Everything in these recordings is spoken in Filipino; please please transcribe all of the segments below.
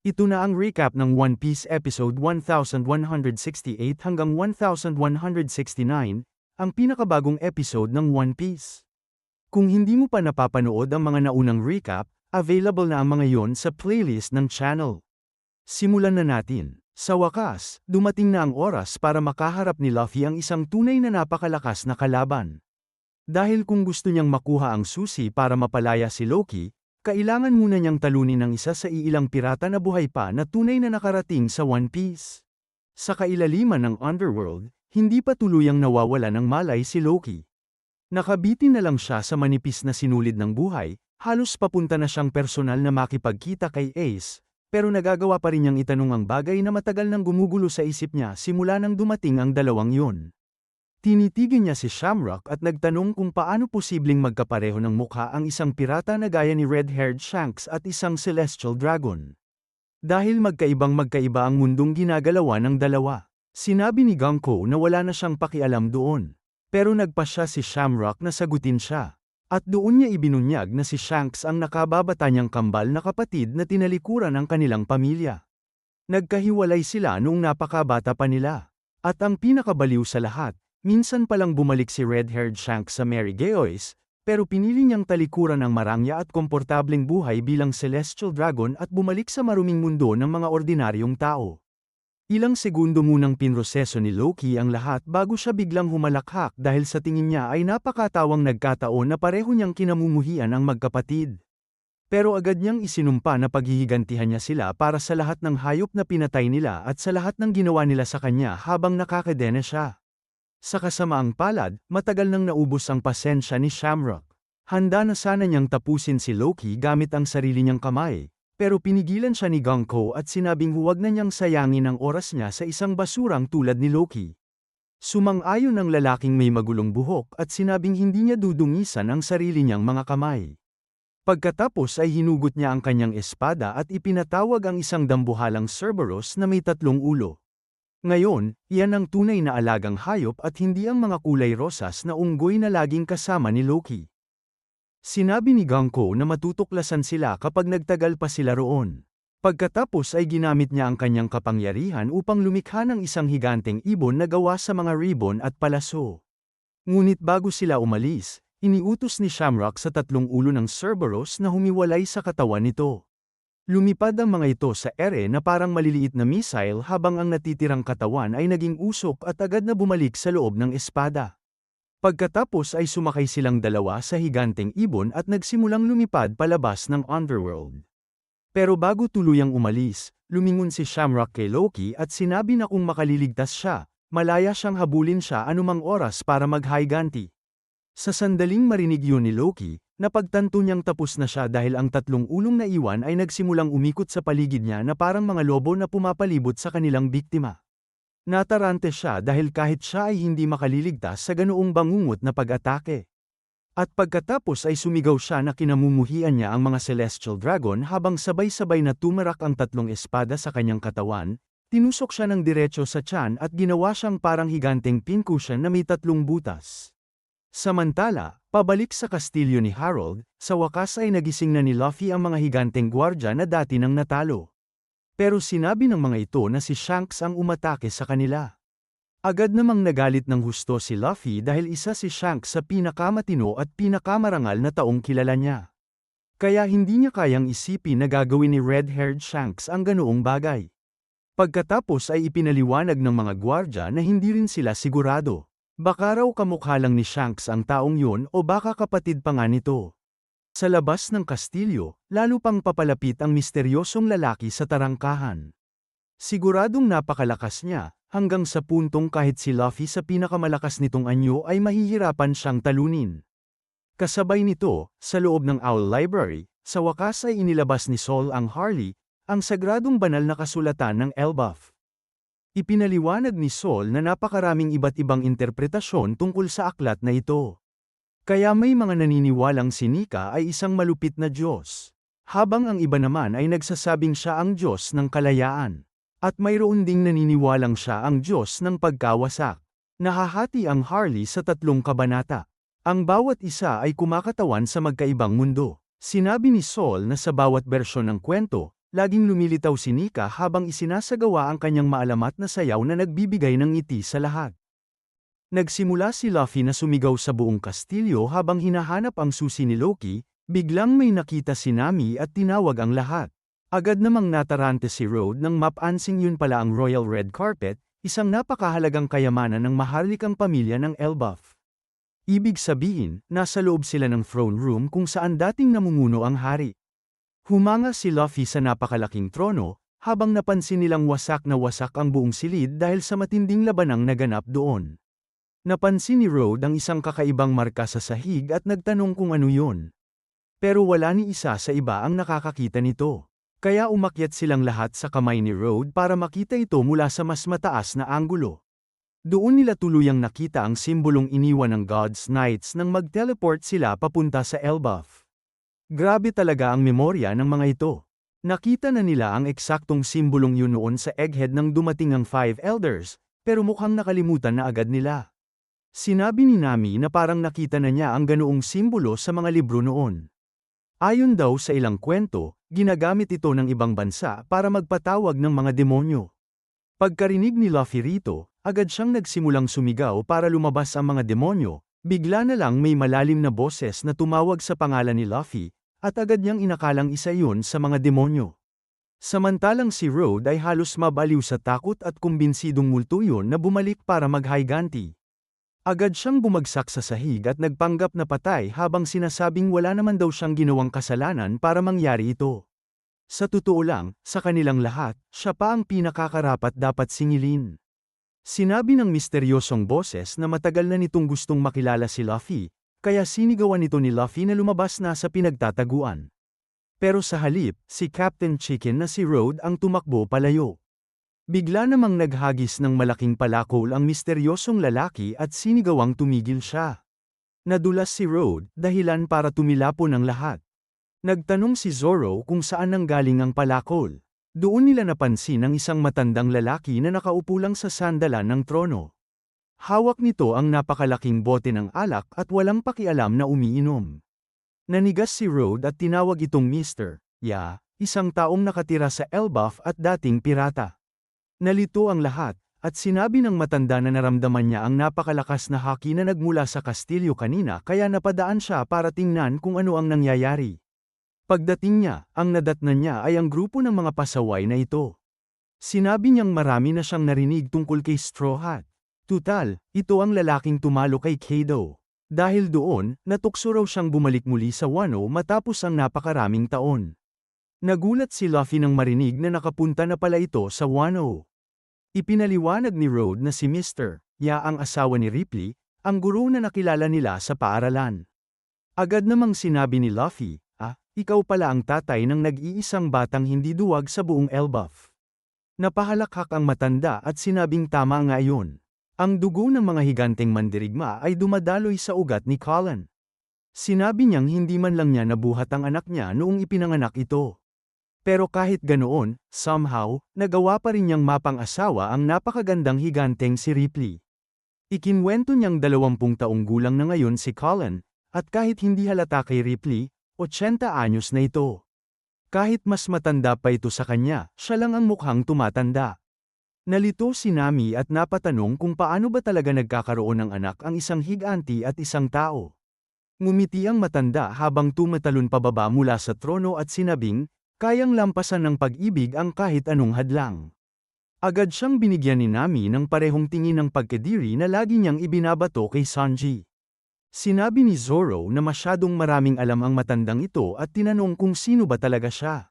Ito na ang recap ng One Piece episode 1168 hanggang 1169, ang pinakabagong episode ng One Piece. Kung hindi mo pa napapanood ang mga naunang recap, available na ang mga yon sa playlist ng channel. Simulan na natin. Sa wakas, dumating na ang oras para makaharap ni Luffy ang isang tunay na napakalakas na kalaban. Dahil kung gusto niyang makuha ang susi para mapalaya si Loki, kailangan muna niyang talunin ang isa sa iilang pirata na buhay pa na tunay na nakarating sa One Piece. Sa kailaliman ng Underworld, hindi pa tuluyang nawawala ng malay si Loki. Nakabitin na lang siya sa manipis na sinulid ng buhay, halos papunta na siyang personal na makipagkita kay Ace, pero nagagawa pa rin niyang itanong ang bagay na matagal nang gumugulo sa isip niya simula nang dumating ang dalawang yun. Tinitigan niya si Shamrock at nagtanong kung paano posibleng magkapareho ng mukha ang isang pirata na gaya ni Red-Haired Shanks at isang Celestial Dragon. Dahil magkaiba ang mundong ginagalawan ng dalawa. Sinabi ni Gonko na wala na siyang pakialam doon. Pero nagpasya si Shamrock na sagutin siya. At doon niya ibinunyag na si Shanks ang nakababata niyang kambal na kapatid na tinalikuran ng kanilang pamilya. Nagkahiwalay sila noong napakabata pa nila. At ang pinakabaliw sa lahat, minsan palang bumalik si Red-Haired Shanks sa Mary Geoise, pero pinili niyang talikuran ang marangya at komportableng buhay bilang Celestial Dragon at bumalik sa maruming mundo ng mga ordinaryong tao. Ilang segundo munang pinroseso ni Loki ang lahat bago siya biglang humalakhak dahil sa tingin niya ay napakatawang nagkataon na pareho niyang kinamumuhian ang magkapatid. Pero agad niyang isinumpa na paghihigantihan niya sila para sa lahat ng hayop na pinatay nila at sa lahat ng ginawa nila sa kanya habang nakakadena siya. Sa kasamaang palad, matagal nang naubos ang pasensya ni Shamrock. Handa na sana niyang tapusin si Loki gamit ang sarili niyang kamay, pero pinigilan siya ni Gonko at sinabing huwag na niyang sayangin ang oras niya sa isang basurang tulad ni Loki. Sumang-ayon ang lalaking may magulong buhok at sinabing hindi niya dudungisan ang sarili niyang mga kamay. Pagkatapos ay hinugot niya ang kanyang espada at ipinatawag ang isang dambuhalang Cerberus na may 3 ulo. Ngayon, iyan ang tunay na alagang hayop at hindi ang mga kulay rosas na unggoy na laging kasama ni Loki. Sinabi ni Gonko na matutuklasan sila kapag nagtagal pa sila roon. Pagkatapos ay ginamit niya ang kanyang kapangyarihan upang lumikha ng isang higanteng ibon na gawa sa mga ribbon at palaso. Ngunit bago sila umalis, iniutos ni Shamrock sa 3 ulo ng Cerberus na humiwalay sa katawan nito. Lumipad ang mga ito sa ere na parang maliliit na missile habang ang natitirang katawan ay naging usok at agad na bumalik sa loob ng espada. Pagkatapos ay sumakay silang dalawa sa higanteng ibon at nagsimulang lumipad palabas ng Underworld. Pero bago tuluyang umalis, lumingon si Shamrock kay Loki at sinabi na kung makaliligtas siya, malaya siyang habulin siya anumang oras para mag-higanti. Sa sandaling marinig yun ni Loki, napagtanto niyang tapos na siya dahil ang 3 ulong na iwan ay nagsimulang umikot sa paligid niya na parang mga lobo na pumapalibot sa kanilang biktima. Natarante siya dahil kahit siya ay hindi makaliligtas sa ganoong bangungot na pag-atake. At pagkatapos ay sumigaw siya na kinamumuhian niya ang mga Celestial Dragon habang sabay-sabay na tumarak ang 3 espada sa kanyang katawan, tinusok siya ng diretso sa tiyan at ginawa siyang parang higanteng pincushion na may 3 butas. Samantala, pabalik sa kastilyo ni Harold, sa wakas ay nagising na ni Luffy ang mga higanteng gwardya na dati nang natalo. Pero sinabi ng mga ito na si Shanks ang umatake sa kanila. Agad namang nagalit ng husto si Luffy dahil isa si Shanks sa pinakamatino at pinakamarangal na taong kilala niya. Kaya hindi niya kayang isipin na gagawin ni Red-Haired Shanks ang ganoong bagay. Pagkatapos ay ipinaliwanag ng mga gwardya na hindi rin sila sigurado. Baka raw kamukha lang ni Shanks ang taong yun o baka kapatid pa nga nito. Sa labas ng kastilyo, lalo pang papalapit ang misteryosong lalaki sa tarangkahan. Siguradong napakalakas niya, hanggang sa puntong kahit si Luffy sa pinakamalakas nitong anyo ay mahihirapan siyang talunin. Kasabay nito, sa loob ng Owl Library, sa wakas ay inilabas ni Sol ang Harley, ang sagradong banal na kasulatan ng Elbaf. Ipinaliwanag ni Sol na napakaraming iba't ibang interpretasyon tungkol sa aklat na ito. Kaya may mga naniniwalang si Nika ay isang malupit na Diyos, habang ang iba naman ay nagsasabing siya ang Diyos ng kalayaan. At mayroon ding naniniwalang siya ang Diyos ng pagkawasak. Nahahati ang Harley sa 3 kabanata. Ang bawat isa ay kumakatawan sa magkaibang mundo. Sinabi ni Sol na sa bawat bersyon ng kwento, laging lumilitaw si Nika habang isinasagawa ang kanyang maalamat na sayaw na nagbibigay ng ngiti sa lahat. Nagsimula si Luffy na sumigaw sa buong kastilyo habang hinahanap ang susi ni Loki, biglang may nakita si Nami at tinawag ang lahat. Agad namang natarante si Road nang mapansing yun pala ang Royal Red Carpet, isang napakahalagang kayamanan ng maharlikang pamilya ng Elbaf. Ibig sabihin, nasa loob sila ng throne room kung saan dating namumuno ang hari. Humanga si Luffy sa napakalaking trono, habang napansin nilang wasak na wasak ang buong silid dahil sa matinding labanang naganap doon. Napansin ni Road ang isang kakaibang marka sa sahig at nagtanong kung ano yun. Pero wala ni isa sa iba ang nakakakita nito. Kaya umakyat silang lahat sa kamay ni Road para makita ito mula sa mas mataas na anggulo. Doon nila tuluyang nakita ang simbolong iniwan ng God's Knights nang mag-teleport sila papunta sa Elbaf. Grabe talaga ang memorya ng mga ito. Nakita na nila ang eksaktong simbolong yun noon sa Egghead nang dumating ang Five Elders, pero mukhang nakalimutan na agad nila. Sinabi ni Nami na parang nakita na niya ang ganoong simbolo sa mga libro noon. Ayon daw sa ilang kwento, ginagamit ito ng ibang bansa para magpatawag ng mga demonyo. Pagkarinig ni Luffy rito, agad siyang nagsimulang sumigaw para lumabas ang mga demonyo, bigla na lang may malalim na boses na tumawag sa pangalan ni Luffy, at agad niyang inakalang isa yun sa mga demonyo. Samantalang si Road ay halos mabaliw sa takot at kumbinsidong multo yun na bumalik para mag-higanti. Agad siyang bumagsak sa sahig at nagpanggap na patay habang sinasabing wala naman daw siyang ginawang kasalanan para mangyari ito. Sa totoo lang, sa kanilang lahat, siya pa ang pinakakarapat dapat singilin. Sinabi ng misteryosong boses na matagal na nitong gustong makilala si Luffy, kaya sinigawan nito ni Luffy na lumabas na sa pinagtataguan. Pero sa halip, si Captain Chicken na si Road ang tumakbo palayo. Bigla namang naghagis ng malaking palakol ang misteryosong lalaki at sinigawang tumigil siya. Nadulas si Road, dahilan para tumilapon ang lahat. Nagtanong si Zoro kung saan nanggaling ang palakol. Doon nila napansin ang isang matandang lalaki na nakaupo lang sa sandalan ng trono. Hawak nito ang napakalaking bote ng alak at walang pakialam na umiinom. Nanigas si Road at tinawag itong Mr. Ya, isang taong nakatira sa Elbaf at dating pirata. Nalito ang lahat, at sinabi ng matanda na naramdaman niya ang napakalakas na haki na nagmula sa kastilyo kanina kaya napadaan siya para tingnan kung ano ang nangyayari. Pagdating niya, ang nadatnan niya ay ang grupo ng mga pasaway na ito. Sinabi niyang marami na siyang narinig tungkol kay Straw Hat. Tutal, ito ang lalaking tumalo kay Kaido. Dahil doon, natukso raw siyang bumalik muli sa Wano matapos ang napakaraming taon. Nagulat si Luffy nang marinig na nakapunta na pala ito sa Wano. Ipinaliwanag ni Road na si Mr. Ya ang asawa ni Ripley, ang guro na nakilala nila sa paaralan. Agad namang sinabi ni Luffy, ikaw pala ang tatay ng nag-iisang batang hindi duwag sa buong Elbaf. Napahalakhak ang matanda at sinabing tama nga yun. Ang dugo ng mga higanteng mandirigma ay dumadaloy sa ugat ni Colin. Sinabi niyang hindi man lang niya nabuhat ang anak niya noong ipinanganak ito. Pero kahit ganoon, somehow, nagawa pa rin niyang mapang-asawa ang napakagandang higanteng si Ripley. Ikinwento niyang 20 taong gulang na ngayon si Colin, at kahit hindi halata kay Ripley, 80 anyos na ito. Kahit mas matanda pa ito sa kanya, siya lang ang mukhang tumatanda. Nalito si Nami at napatanong kung paano ba talaga nagkakaroon ng anak ang isang higanti at isang tao. Ngumiti ang matanda habang tumatalon pababa mula sa trono at sinabing, kayang lampasan ng pag-ibig ang kahit anong hadlang. Agad siyang binigyan ni Nami ng parehong tingin ng pagkadiri na lagi niyang ibinabato kay Sanji. Sinabi ni Zoro na masyadong maraming alam ang matandang ito at tinanong kung sino ba talaga siya.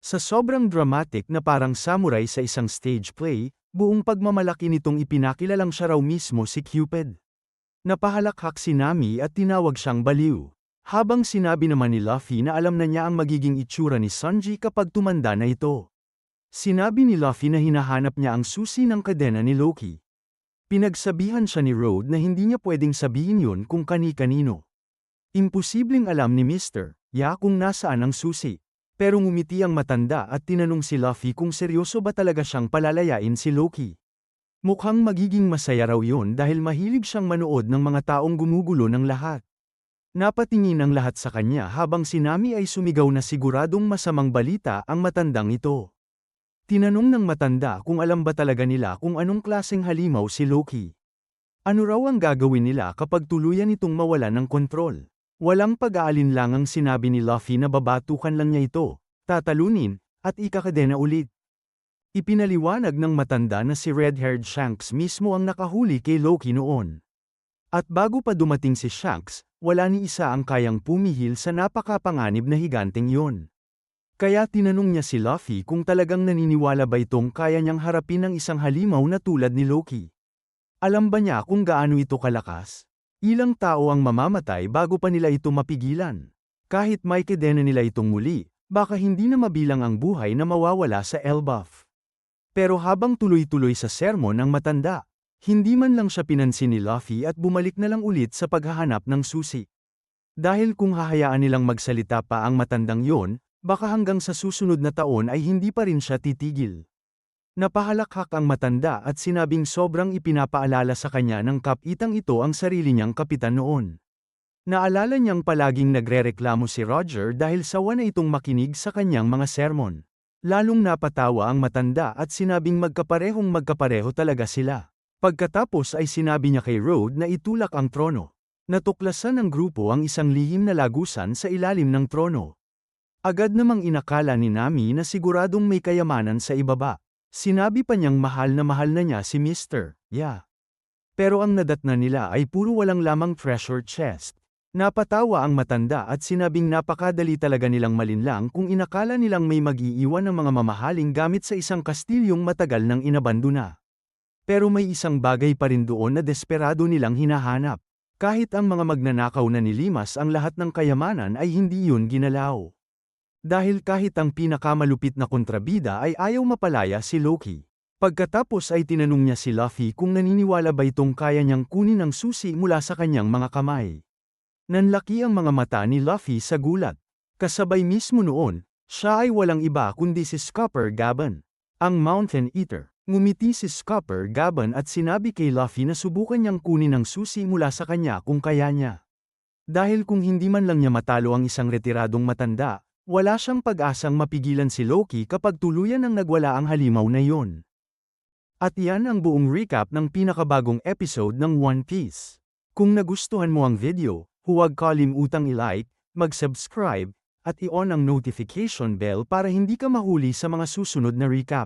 Sa sobrang dramatic na parang samurai sa isang stage play, buong pagmamalaki nitong ipinakilalang siya raw mismo si Cupid. Napahalakhak si Nami at tinawag siyang baliw. Habang sinabi naman ni Luffy na alam na niya ang magiging itsura ni Sanji kapag tumanda na ito. Sinabi ni Luffy na hinahanap niya ang susi ng kadena ni Loki. Pinagsabihan siya ni Road na hindi niya pwedeng sabihin yun kung kani-kanino. Imposibleng alam ni Mr. Ya kung nasaan ang susi. Pero ngumiti ang matanda at tinanong si Luffy kung seryoso ba talaga siyang palalayain si Loki. Mukhang magiging masaya raw yun dahil mahilig siyang manood ng mga taong gumugulo ng lahat. Napatingin ang lahat sa kanya habang si Nami ay sumigaw na siguradong masamang balita ang matandang ito. Tinanong ng matanda kung alam ba talaga nila kung anong klaseng halimaw si Loki. Ano raw ang gagawin nila kapag tuluyan itong mawala ng kontrol? Walang pag-aalinlangang sinabi ni Luffy na babatukan lang niya ito, tatalunin, at ikakadena ulit. Ipinaliwanag ng matanda na si red-haired Shanks mismo ang nakahuli kay Loki noon. At bago pa dumating si Shanks, wala ni isa ang kayang pumihil sa napakapanganib na higanteng yon. Kaya tinanong niya si Luffy kung talagang naniniwala ba itong kaya niyang harapin ng isang halimaw na tulad ni Loki. Alam ba niya kung gaano ito kalakas? Ilang tao ang mamamatay bago pa nila ito mapigilan. Kahit may kedena nila itong muli, baka hindi na mabilang ang buhay na mawawala sa Elbaf. Pero habang tuloy-tuloy sa sermon ng matanda, hindi man lang siya pinansin ni Luffy at bumalik na lang ulit sa paghahanap ng susi. Dahil kung hahayaan nilang magsalita pa ang matandang yon, baka hanggang sa susunod na taon ay hindi pa rin siya titigil. Napahalakhak ang matanda at sinabing sobrang ipinapaalala sa kanya ng kapitang ito ang sarili niyang kapitan noon. Naalala niyang palaging nagrereklamo si Roger dahil sawa na itong makinig sa kanyang mga sermon. Lalong napatawa ang matanda at sinabing magkapareho talaga sila. Pagkatapos ay sinabi niya kay Road na itulak ang trono. Natuklasan ng grupo ang isang lihim na lagusan sa ilalim ng trono. Agad namang inakala ni Nami na siguradong may kayamanan sa ibaba. Sinabi pa niyang mahal na niya si Mr. Ya. Pero ang nadatna nila ay puro walang lamang treasure chest. Napatawa ang matanda at sinabing napakadali talaga nilang malinlang kung inakala nilang may mag-iiwan ng mga mamahaling gamit sa isang kastilyong matagal nang inabandona. Pero may isang bagay pa rin doon na desperado nilang hinahanap. Kahit ang mga magnanakaw na nilimas ang lahat ng kayamanan ay hindi yun ginalaw. Dahil kahit ang pinakamalupit na kontrabida ay ayaw mapalaya si Loki. Pagkatapos ay tinanong niya si Luffy kung naniniwala ba itong kaya niyang kunin ang susi mula sa kanyang mga kamay. Nanlaki ang mga mata ni Luffy sa gulat. Kasabay mismo noon, siya ay walang iba kundi si Scupper Gaban, ang Mountain Eater. Ngumiti si Scupper Gaban at sinabi kay Luffy na subukan niyang kunin ang susi mula sa kanya kung kaya niya. Dahil kung hindi man lang niya matalo ang isang retiradong matanda, wala siyang pag-asang mapigilan si Loki kapag tuluyan ang nagwala ang halimaw na yon. At yan ang buong recap ng pinakabagong episode ng One Piece. Kung nagustuhan mo ang video, huwag kalimutang i-like, mag-subscribe, at i-on ang notification bell para hindi ka mahuli sa mga susunod na recap.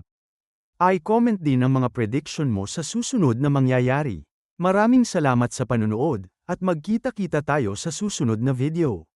I-comment din ang mga prediction mo sa susunod na mangyayari. Maraming salamat sa panunood, at magkita-kita tayo sa susunod na video.